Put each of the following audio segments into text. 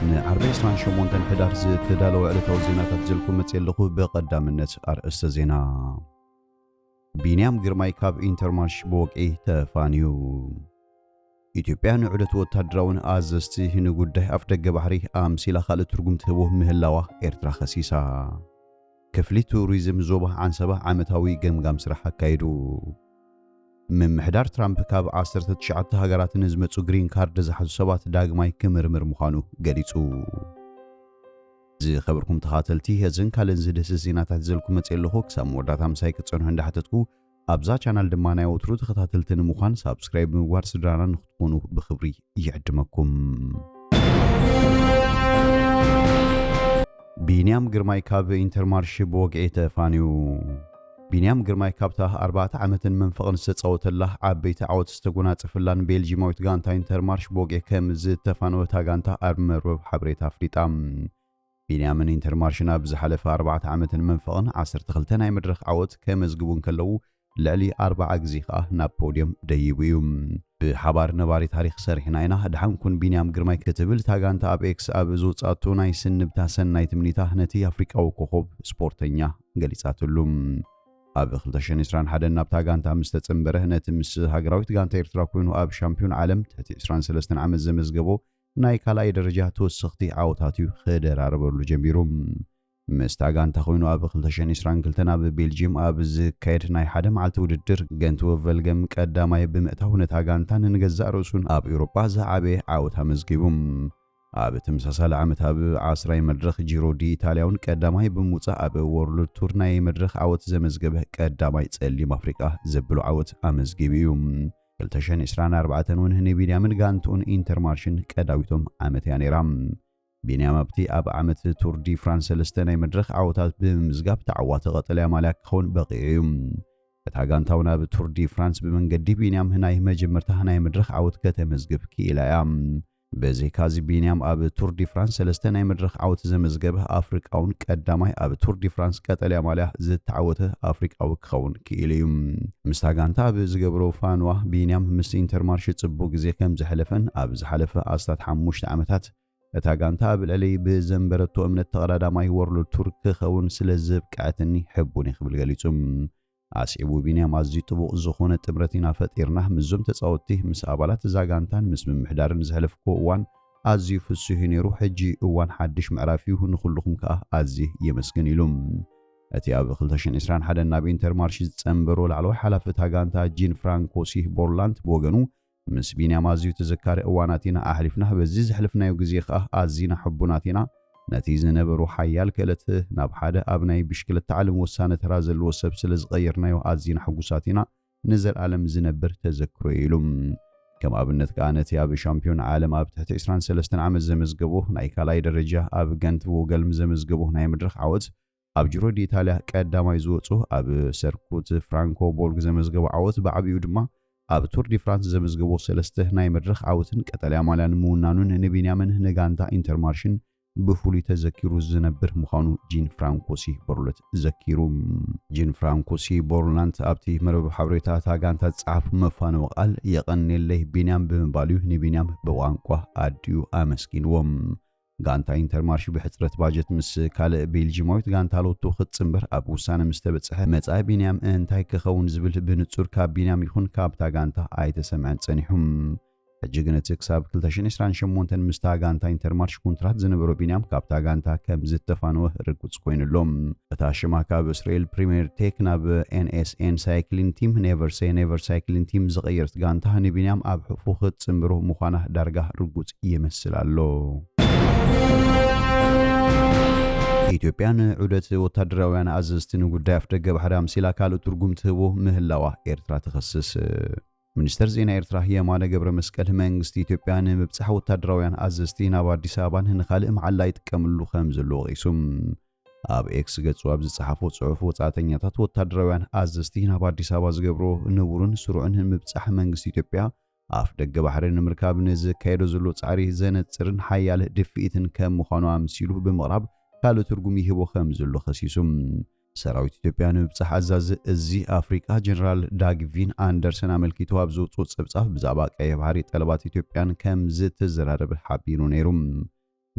عربي إسران شمونتن حدار تدالو على توزينات تزلكم متيلخو بقدامنت أرأس زينا بينيام جرماي كاب إنترمارش بوقعي تفانيو إثيوبيان عدت وتدرون أزستي هنو قده أفتق بحري أمسيلا خالد ترقم تهوه مهلاوة إرترا خسيسا كفلي توريزم زوبه عن سبه عامتاوي قمقام سرحة كايدو من محدار ترامب كاب 19 هاجرات نزمت جرين كارد زحزو سبات داغماي كمرمر مخانو قريتو زي خبركم تخاتلتي هزن كالن زدس زينات زلكم متيلخو كسام وداتا مساي كتصنو هنده حتتكو أبزا چانال دمانا وترو تخاتلتن مخان سابسكرايب مغوار سدرانا نختقونو بخبري يعدمكم بينيام جرماي كاب إنترمارش بوقعي تفانيو بينيام جرماي كابتا 4 عامة من فقن ستصوت الله عبيت عود استقونات فلان بيلجي مويت غانتا إنترمارش بوقعي كم زد تفانوتا غانتا أرمر حبريتا فريتام بينيام إنترمارشنا بزحلف 4 عامة من فقن 10 تخلتنا يمدرخ عود كم زقبون كلو لعلي 4 أجزيخة ناب بوديوم ديويوم بحبار نباري تاريخ سرحناينا دحم كون بينيام جرماي كتبل تاغانتا اب اكس اب زوصاتو ناي سنبتا سناي تمنيتا نتي افريقاو كوكب سبورتኛ ገሊጻትሉም اب 2021 حدا نابتا غانتا مستصمبره نت مس هاغراويت غانتا ኤርትራ ኮይኑ اب شامبيون عالم تحت 23 عام زمزغبو ناي كالاي درجه توسختي عاوتاتيو خدراربلو جمبيروم مستاغانتا ኮይኑ اب 2022 اب بلجيم اب زكايد ناي حدا معلت وددر غنتو فلغم قداماي بمئታው ነታጋንታን ንገዛእ ርእሱን ኣብ ኤውሮጳ ዝዓበየ ዓወታ መዝጊቡም ኣብ ተመሳሳሊ ዓመት ኣብ 10 መድረኽ ጂሮ ዲ ኢጣልያውን ቀዳማይ ብምውጻእ ኣብ ወርልድ ቱር ናይ መድረኽ ዓወት ዘመዝገበ ቀዳማይ ጸሊም አፍሪቃ ዘብሉ ዓወት ኣመዝጊቡ 2024 ውን ንቢንያምን ጋንቱን ኢንተርማርሽን ቀዳዊቶም ዓመት ያኔራም بينيام ابتي اب عامت تور دي فرانس لستناي مدرخ عوتات بمزغاب تعوات قتليا مالك خون بقيم تاغانتاونا بتور دي فرانس بمنقدي بينيام هناي مجمرتا هناي مدرخ عوت كتمزغب كيلايام بزي كازي بينيام اب تور دي فرانس لستناي مدرخ عوت زمزغب افريقاون قداماي اب تور دي فرانس قتليا مالك زتعوته افريقاو خون كيليم مستاغانتا بزغبرو فانوا بينيام مس انترمارش صبو غزي كم زحلفن اب زحلفه استات 5 عامتات تاغانتا بالعلي بزنبرتو امنت تقراداماي وورلد تور كخون سلازب قعتني حبوني خبل غليصم عسيبو بينيام ازي طبق زخونه تبرتينا فطيرنا مزوم تصاوتي مس ابالات زاغانتان مس محدارن زحلفكو وان ازي فسهينيرو حجي وان حدش معرافيو نخلكم كا ازي يمسكن يلوم اتي اب 2021 حدا ناب انترمارش صنبرو لعلو حلفه تاغانتا جين فرانكوسي بورلاند بوغنو مس بينيام ازيو تذكر اواناتينا احلفنا بزيز حلفنا يوغزيخ ازينا حبوناتينا نتيجه نبرو حيال كلت ناب حدا ابناي بشكل تعلم وسانه ترازل وسب سلز غيرنا يو ازينا حقوساتينا نزل عالم زنبر تذكروا يلوم كما ابنت كانت يا بشامبيون عالم اب تحت 23 عام زمزغبو ناي كالاي درجه اب غنت وغلم زمزغبو ناي مدرخ عوض اب جرو دي ايطاليا قداماي زوصو اب سركوت فرانكو بولغ زمزغبو عوض بعبيو دما اب تور دي فرانس زمزغبو سلسته ناي مدرخ عوتن قتليا مالان مونانون نبينيامن نغانتا انترمارشن بفولي تذكرو زنبر مخانو جين فرانكوسي بورلت ذكرو جين فرانكوسي بورلاند ابتي مرب حبريتا تاغانتا صحف مفانو قال يقنن له بينيام بمباليو نبينيام بوانقوا اديو امسكينوم غانتا انترمارش بحصرت باجت مس كال بيلجيمويت غانتا لوتو خصمبر اب وسانه مستبصح مصا بينيام انتاي كخون زبل بنصور كاب بينيام يخون كابتا غانتا ايتسمعن صنيحم اجغنت كساب 2028 مستا غانتا انترمارش كونترات زنبرو بينيام كابتا غانتا كم زتفانو رغص كوينلوم تاشما كاب اسرائيل بريمير تيكنا ب ان اس ان سايكلين تيم نيفر سي نيفر سايكلين تيم زغيرت غانتا نبينيام اب حفو خصمبرو مخانه دارغا رغص يمسلالو ኢትዮጵያን ዑደት ወታደራውያን አዘዝትን ጉዳይ አፍደገ ባህራም ሲላ ካሉ ትርጉም ትቦ ምህላዋ ኤርትራ ተخصص ሚኒስተር ዜና ኤርትራ የማነ ገብረ መስቀል መንግስት ኢትዮጵያን መብጽሐ ወታደራውያን አዘዝቲን ኣብ አዲስ አበባን ንኻልእ መዓላ ይጥቀምሉ ከም ዘሎ ቂሱም ኣብ ኤክስ ገጹ ኣብ ዝጻሐፎ ጽሑፍ ወጻተኛታት ወታደራውያን አዘዝቲን ኣብ አዲስ አበባ ዝገብሮ ንቡርን ስሩዕን መብጽሐ መንግስት ኢትዮጵያ አፍ ደገ ባህርን ምርካብ ንዝካየዶ ዘሎ ጻሪ ዘነጽርን ሓያል ድፍኢትን ከም ምዃኑ ኣምሲሉ ብምቕራብ ካሉ ትርጉም ይህቦ ከም ዘሎ ኸሲሱም ሰራዊት ኢትዮጵያን ብጽሕ አዛዝ እዚ አፍሪካ ጀነራል ዳግቪን አንደርሰን አመልኪቶ ኣብ ዘውጽእ ጽብጻፍ ብዛዕባ ቀይ ባህሪ ጠለባት ኢትዮጵያን ከም ዝተዘራረበ ሓቢሩ ነይሩም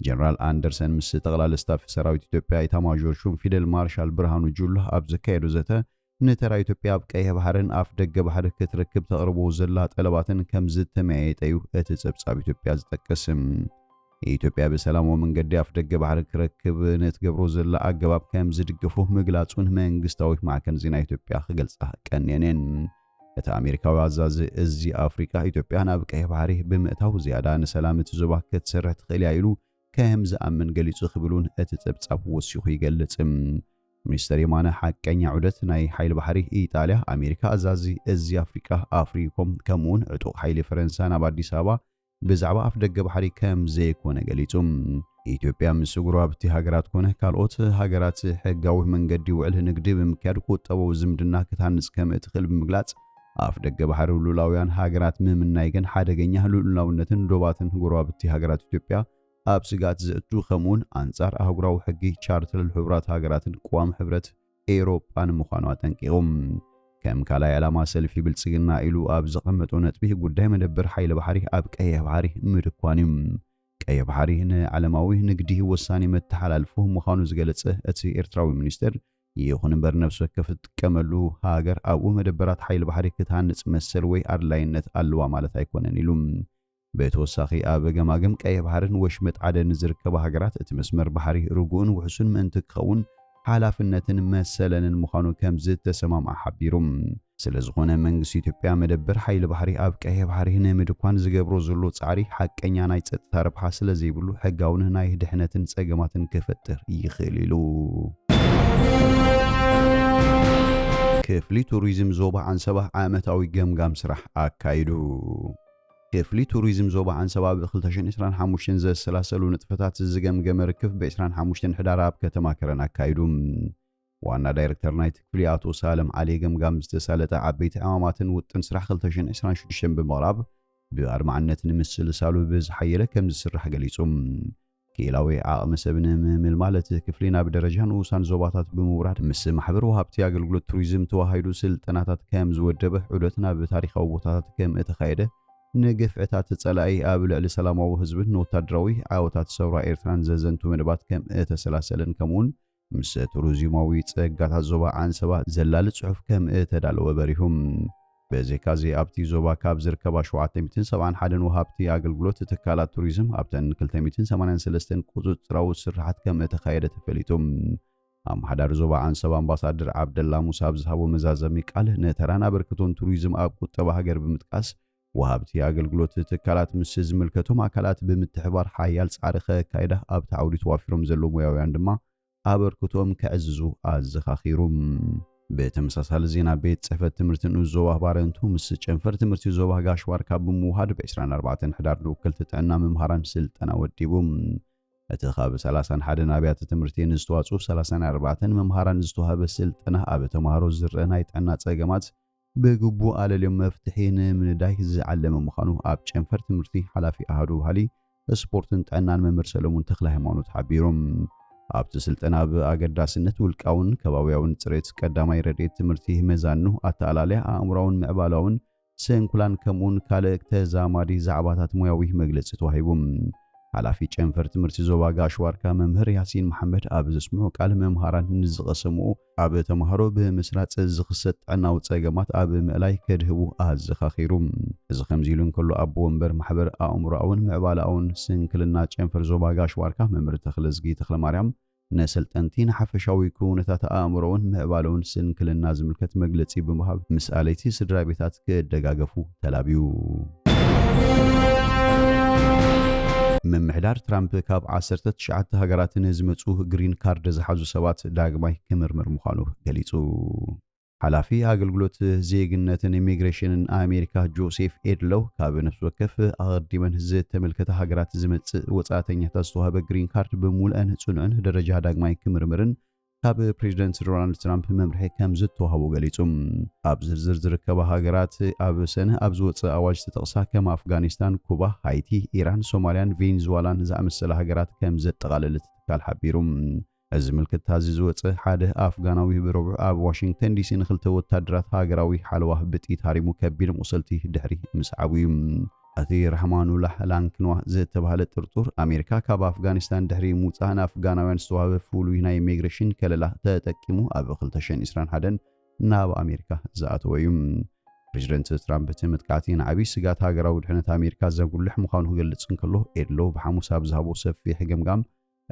ጀነራል አንደርሰን ምስ ጠቅላላ ስታፍ ሰራዊት ኢትዮጵያ ኢታማዦር ሹም ፊደል ማርሻል ብርሃኑ ጁላ ኣብ ዘካየዱ ዘተ ንተራ ኢትዮጵያ ኣብ ቀይሕ ባሕርን ኣፍ ደገ ባሕሪ ክትረክብ ተቕርቦ ዘላ ጠለባትን ከም ዝተመያየጠዩ እቲ ጸብጻብ ኢትዮጵያ ዝጠቅስም ኢትዮጵያ በሰላማዊ መንገዲ ኣፍ ደገ ባሕሪ ክረክብ ንትገብሮ ዘላ ኣገባብ ከም ዝድግፉ ምግላጹን መንግስታዊ ማዕከን ዜና ኢትዮጵያ ክገልጻ ቀንየነን እቲ ኣሜሪካዊ ኣዛዚ እዚ ኣፍሪካ ኢትዮጵያ ናብ ቀይሕ ባሕሪ ብምእታው ዝያዳ ንሰላም እቲ ዞባ ክትሰርሕ ትኽእል እያ ኢሉ ከም ዝኣምን ገሊጹ ክብሉን እቲ ጸብጻብ ወሲኹ ይገልጽ ሚኒስተር የማነ ሓቀኛ ዑደት ናይ ሓይሊ ባሕሪ ኢጣልያ ኣሜሪካ ኣዛዚ እዚ ኣፍሪካ ኣፍሪኮም ከምኡን ዕጡቕ ሓይሊ ፈረንሳ ናብ ኣዲስ ኣበባ ብዛዕባ ኣፍ ደገ ባሕሪ ከም ዘይኮነ ገሊጹ ኢትዮጵያ ምስ ጎረባብቲ ሃገራት ኮነ ካልኦት ሃገራት ሕጋዊ መንገዲ ውዕል ንግዲ ብምክያድ ቁጠባዊ ዝምድና ክታንጽ ከም እትኽእል ብምግላጽ ኣፍ ደገ ባሕሪ ሉላውያን ሃገራት ምምናይ ግን ሓደገኛ ሉላውነትን ዶባትን ጎረባብቲ ሃገራት ኢትዮጵያ ኣብ ስጋት ዝእቱ ከምኡን ኣንጻር ኣህጉራዊ ሕጊ ቻርተር ሕቡራት ሃገራትን ቋም ሕብረት ኤውሮጳን ምዃኑ ኣጠንቂቖም ከም ካልኣይ ዕላማ ሰልፊ ብልጽግና ኢሉ ኣብ ዘቐመጦ ነጥቢ ጉዳይ መደበር ሓይሊ ባሕሪ ኣብ ቀይሕ ባሕሪ ምድኳን እዩ ቀይሕ ባሕሪ ንዓለማዊ ንግዲ ወሳኒ መተሓላልፉ ምዃኑ ዝገለጸ እቲ ኤርትራዊ ሚኒስተር ይኹን እምበር ነፍሲ ወከፍ ትጥቀመሉ ሃገር ኣብኡ መደበራት ሓይሊ ባሕሪ ክትሃንጽ መሰል ወይ ኣድላይነት ኣለዋ ማለት ኣይኮነን ኢሉ በተወሳኺ ኣብ ገማግም ቀይሕ ባሕርን ወሽመጥ ዓደን ዝርከባ ሃገራት እቲ መስመር ባሕሪ ርጉእን ውሕሱን ምእንቲ ክኸውን ሓላፍነትን መሰለንን ምዃኑ ከም ዝተሰማምዓ ሓቢሩ ስለዝኾነ መንግስቲ ኢትዮጵያ መደበር ሓይሊ ባሕሪ ኣብ ቀይሕ ባሕሪ ንምድኳን ዝገብሮ ዘሎ ጻዕሪ ሓቀኛ ናይ ጸጥታ ረብሓ ስለ ዘይብሉ ሕጋውን ናይ ድሕነትን ጸገማትን ክፈጥር ይኽእል ኢሉ ክፍሊ ቱሪዝም ዞባ አንሰባ ዓመታዊ ገምጋም ስራሕ ኣካይዱ ክፍሊ ቱሪዝም ዞባ አንሰባ ብ2025 ዘሰላሰሉ ንጥፈታት ዝገምገመ ርክብ ብ25 ሕዳር ኣብ ከተማ ከረን ኣካይዱ ዋና ዳይሬክተር ናይቲ ክፍሊ ኣቶ ሳለም ዓሊ ገምጋም ዝተሳለጠ ዓበይቲ ዕማማትን ውጥን ስራሕ 2026 ብምቕራብ ብኣድማዕነት ንምስልሳሉ ብዝሓየለ ከም ዝስራሕ ገሊጹ ክኢላዊ ዓቕሚ ሰብ ንምልማል እቲ ክፍሊ ናብ ደረጃ ንኡሳን ዞባታት ብምውራድ ምስ ማሕበር ወሃብቲ ኣገልግሎት ቱሪዝም ተዋሂዱ ስልጠናታት ከም ዝወደበ ዑደት ናብ ታሪኻዊ ቦታታት ከም እተኻየደ ንግፍዕታት ጸላኢ ኣብ ልዕሊ ሰላማዊ ህዝብን ወታደራዊ ዓወታት ሰውራ ኤርትራን ዘዘንቱ መደባት ከም እተሰላሰለን ከምኡን ምስ ቱሪዝማዊ ጸጋታት ዞባ አንሰባ ዘላሊ ጽሑፍ ከም እተዳለወ በሪሁም በዚካዚ ኣብቲ ዞባ ካብ ዝርከባ 771 ወሃብቲ ኣገልግሎት ትካላት ቱሪዝም ኣብተን 283 ቁጽጽራዊ ስራሓት ከም እተኻየደ ተፈሊጡም ኣምሓዳር ዞባ አንሰባ ኣምባሳደር ዓብደላ ሙሳ ብዝሃቦ መዛዘሚ ቃል ነተራን ኣበርክቶን ቱሪዝም ኣብ ቁጠባ ሃገር ብምጥቃስ ወሃብቲ ኣገልግሎት ትካላት ምስ ዝምልከቶም ኣካላት ብምትሕባር ሓያል ጻዕሪ ከካይዳ ኣብ ታዕውዲ ተዋፊሮም ዘለዉ ሙያውያን ድማ ኣበርክቶም ክዕዝዙ ኣዘኻኺሩ በተመሳሳሊ ዜና ቤት ጽሕፈት ትምህርቲ ንኡስ ዞባ ባረንቱ ምስ ጨንፈር ትምህርቲ ዞባ ጋሽዋር ካብ ብምውሃድ ብ24 ሕዳር ንውክልቲ ጥዕና ምምሃራን ስልጠና ወዲቡ እቲ ካብ 31 ኣብያተ ትምህርቲ ንዝተዋፅኡ 34 መምሃራን ዝተዋህበ ስልጠና ኣብ ተምሃሮ ዝርአ ናይ ጥዕና ጸገማት ብግቡእ ኣለልዮም መፍትሒ ንምንዳይ ዝዓለመ ምዃኑ ኣብ ጨንፈር ትምህርቲ ሓላፊ ኣሃዱ ባህሊ ስፖርትን ጥዕናን መምህር ሰለሙን ተክለ ሃይማኖት ሓቢሮም ኣብቲ ስልጠና ብኣገዳስነት ውልቃውን ከባቢያውን ጽሬት ቀዳማይ ረድኤት ትምህርቲ መዛኑ ኣተኣላለያ ኣእምሮውን ምዕባላውን ስንኩላን ከምኡን ካልእ ተዛማዲ ዛዕባታት ሙያዊ መግለጺ ተዋሂቦም ሓላፊ ጨንፈር ትምህርቲ ዞባ ጋሽዋርካ መምህር ያሲን መሐመድ ኣብ ዘስምዑ ቃል መምሃራን ንዝቐሰምኡ ኣብ ተምሃሮ ብምስራጽ ዝኽሰት ጥዕናዊ ጸገማት ኣብ ምእላይ ከድህቡ ኣዘኻኺሩ እዚ ከምዚ ኢሉ እንከሎ ኣቦ ወንበር ማሕበር ኣእምሮኣውን ምዕባላውን ስንክልና ጨንፈር ዞባ ጋሽዋርካ መምህር ተኽለዝጊ ተኽለማርያም ነሰልጠንቲ ንሓፈሻዊ ኩነታት ኣእምሮውን ምዕባላውን ስንክልና ዝምልከት መግለጺ ብምሃብ ምስ ኣለይቲ ስድራ ቤታት ክደጋገፉ ተላብዩ ምምሕዳር ትራምፕ ካብ 19 ሃገራትን ዝመጹ ግሪን ካርድ ዝሓዙ ሰባት ዳግማይ ክምርምር ምዃኑ ገሊጹ ሓላፊ ኣገልግሎት ዜግነትን ኢሚግሬሽንን ኣሜሪካ ጆሴፍ ኤድሎው ካብ ነፍሲ ወከፍ ኣቐዲመን ዝተመልከተ ሃገራት ዝመጽእ ወጻእተኛታት ዝተዋህበ ግሪን ካርድ ብምሉእን ጽኑዕን ደረጃ ዳግማይ ክምርምርን ካብ ፕሬዚደንት ዶናልድ ትራምፕ መምርሒ ከም ዝተዋህቡ ገሊጹ ኣብ ዝርዝር ዝርከባ ሃገራት ኣብ ሰነ ኣብ ዝወጽእ ኣዋጅ ተጠቕሳ ከም ኣፍጋኒስታን፣ ኩባ፣ ሃይቲ፣ ኢራን፣ ሶማልያን ቬንዙዌላን ዝኣመሰለ ሃገራት ከም ዘጠቓለለ ትካል ሓቢሩ እዚ ምልክታ ዝወጽእ ሓደ ኣፍጋናዊ ብረቡዕ ኣብ ዋሽንግተን ዲሲ ንኽልተ ወታደራት ሃገራዊ ሓለዋ ብጥይት ሃሪሙ ከቢድ መቁሰልቲ ድሕሪ ምስዓቡ أتي رحمانو لانكنوا ዝተባሃለ ጥርጡር ኣሜሪካ ካብ ኣፍጋኒስታን ድሕሪ ምውፃእ ንኣፍጋናውያን ዝተዋህበ ፍሉይ ናይ ኢሚግሬሽን ከለላ ተጠቂሙ ኣብ 2021 ናብ ኣሜሪካ ዝኣተወ እዩ። ፕሬዚደንት ትራምፕ እቲ መጥቃዕቲ ንዓብዪ ስጋት ሃገራዊ ድሕነት ኣሜሪካ ዘጉልሕ ምዃኑ ክገልጽ እንከሎ ኤድሎ ብሓሙስ ኣብ ዝሃቦ ሰፊሕ ገምጋም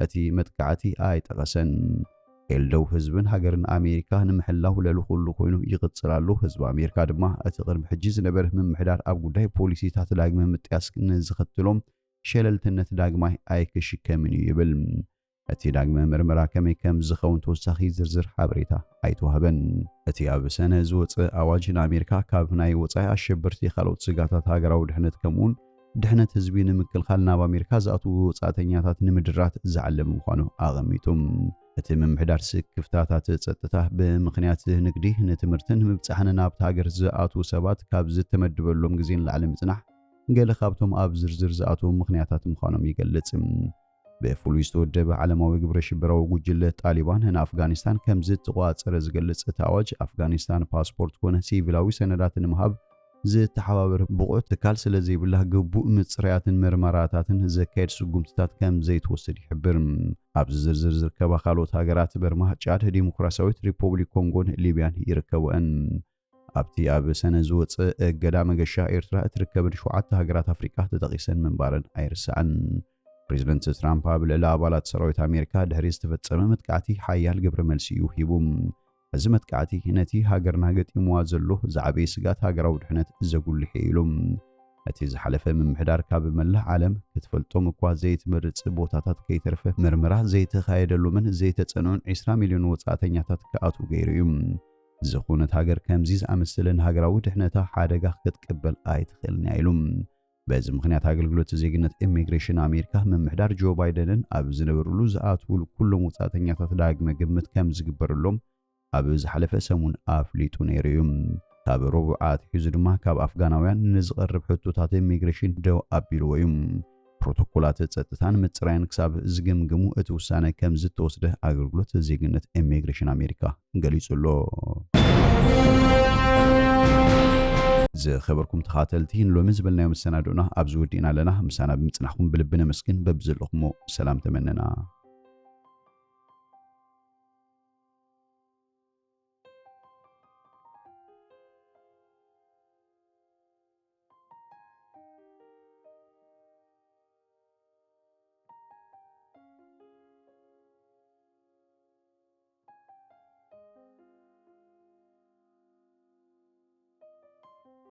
እቲ መጥቃዕቲ ኣይጠቐሰን። ኤልዶው ህዝብን ሃገርን ኣሜሪካ ንምሕላው ለሉ ኩሉ ኮይኑ ይቕጽል ኣሎ። ህዝቢ ኣሜሪካ ድማ እቲ ቅድሚ ሕጂ ዝነበረ ምምሕዳር ኣብ ጉዳይ ፖሊሲታት ዳግመ ምጥያስ ንዝኸትሎም ሸለልትነት ዳግማይ ኣይክሽከምን እዩ ይብል። እቲ ዳግመ ምርመራ ከመይ ከም ዝኸውን ተወሳኺ ዝርዝር ሓበሬታ ኣይተዋህበን። እቲ ኣብ ሰነ ዝወፅእ ኣዋጅ ንኣሜሪካ ካብ ናይ ወፃኢ ኣሸበርቲ ካልኦት ስጋታት ሃገራዊ ድሕነት ከምኡውን ድሕነት ህዝቢ ንምክልኻል ናብ ኣሜሪካ ዝኣትዉ ወፃእተኛታት ንምድራት ዝዓለመ ምዃኑ ኣቐሚጡ። እቲ ምምሕዳር ክፍታታት ጸጥታ ብምኽንያት ንግዲ ንትምህርትን ምብጻሕን ናብቲ ሃገር ዝኣትዉ ሰባት ካብ ዝተመድበሎም ግዜ ንላዕሊ ምጽናሕ ገለ ካብቶም ኣብ ዝርዝር ዝኣትዉ ምኽንያታት ምዃኖም ይገልጽ። ብፍሉይ ዝተወደበ ዓለማዊ ግብረ ሽበራዊ ጉጅለ ጣሊባን ንኣፍጋኒስታን ከም ዝተቆጻጸረ ዝገልጽ እቲ ኣዋጅ ኣፍጋኒስታን ፓስፖርት ኮነ ሲቪላዊ ሰነዳት ንምሃብ ዝተሓባበረ ብቑዕ ትካል ስለ ዘይብላ ግቡእ ምጽራያትን ምርመራታትን ዘካየድ ስጉምትታት ከም ዘይትወስድ ይሕብር። ኣብ ዝርዝር ዝርከባ ካልኦት ሃገራት በርማ፣ ጫድ፣ ዲሞክራሲያዊት ሪፐብሊክ ኮንጎን ሊብያን ይርከብአን። ኣብቲ ኣብ ሰነ ዝወፅእ እገዳ መገሻ ኤርትራ እትርከብን 7 ሃገራት ኣፍሪቃ ተጠቒሰን ምንባረን ኣይርስዓን። ፕሬዚደንት ትራምፕ ኣብ ልዕሊ ኣባላት ሰራዊት ኣሜሪካ ድሕሪ ዝተፈጸመ መጥቃዕቲ ሓያል ግብረ መልሲ እዩ ሂቡ። እዚ መጥቃዕቲ ነቲ ሃገርና ገጢምዋ ዘሎ ዝዓበየ ስጋት ሃገራዊ ድሕነት ዘጉልሕ ኢሎም እቲ ዝሓለፈ ምምሕዳር ካብ መላእ ዓለም ክትፈልጦም እኳ ዘይትመርጽ ቦታታት ከይተረፈ ምርመራ ዘይተኻየደሎምን ዘይተጸንዑን 20 ሚልዮን ወጻእተኛታት ክኣትዉ ገይሩ እዩ። ዝኾነት ሃገር ከምዚ ዝኣመሰለን ሃገራዊ ድሕነታ ሓደጋ ክትቅበል ኣይትኽእልን ኢሎም። በዚ ምኽንያት ኣገልግሎት ዜግነት ኢሚግሬሽን ኣሜሪካ ምምሕዳር ጆ ባይደንን ኣብ ዝነበሩሉ ዝኣትውሉ ኩሎም ወጻእተኛታት ዳግመ ግምት ከም ዝግበረሎም ኣብ ዝሓለፈ ሰሙን ኣፍሊጡ ነይሩ እዩ። ካብ ረቡዕ ኣትሒዙ ድማ ካብ ኣፍጋናውያን ንዝቐርብ ሕቶታት ኢሚግሬሽን ደው ኣቢልዎ እዩ። ፕሮቶኮላት ጸጥታን ምጽራይን ክሳብ ዝግምግሙ እቲ ውሳነ ከም ዝተወስደ ኣገልግሎት ዜግነት ኢሚግሬሽን ኣሜሪካ ገሊጹ ኣሎ። ዝኸበርኩም ተኻተልቲ ሎሚ ዝበልናዮ መሰናዶና ኣብ ዝወዲእና ኣለና። ምሳና ብምጽናሕኩም ብልቢ ነመስግን። በብዘለኹሞ ሰላም ተመነና።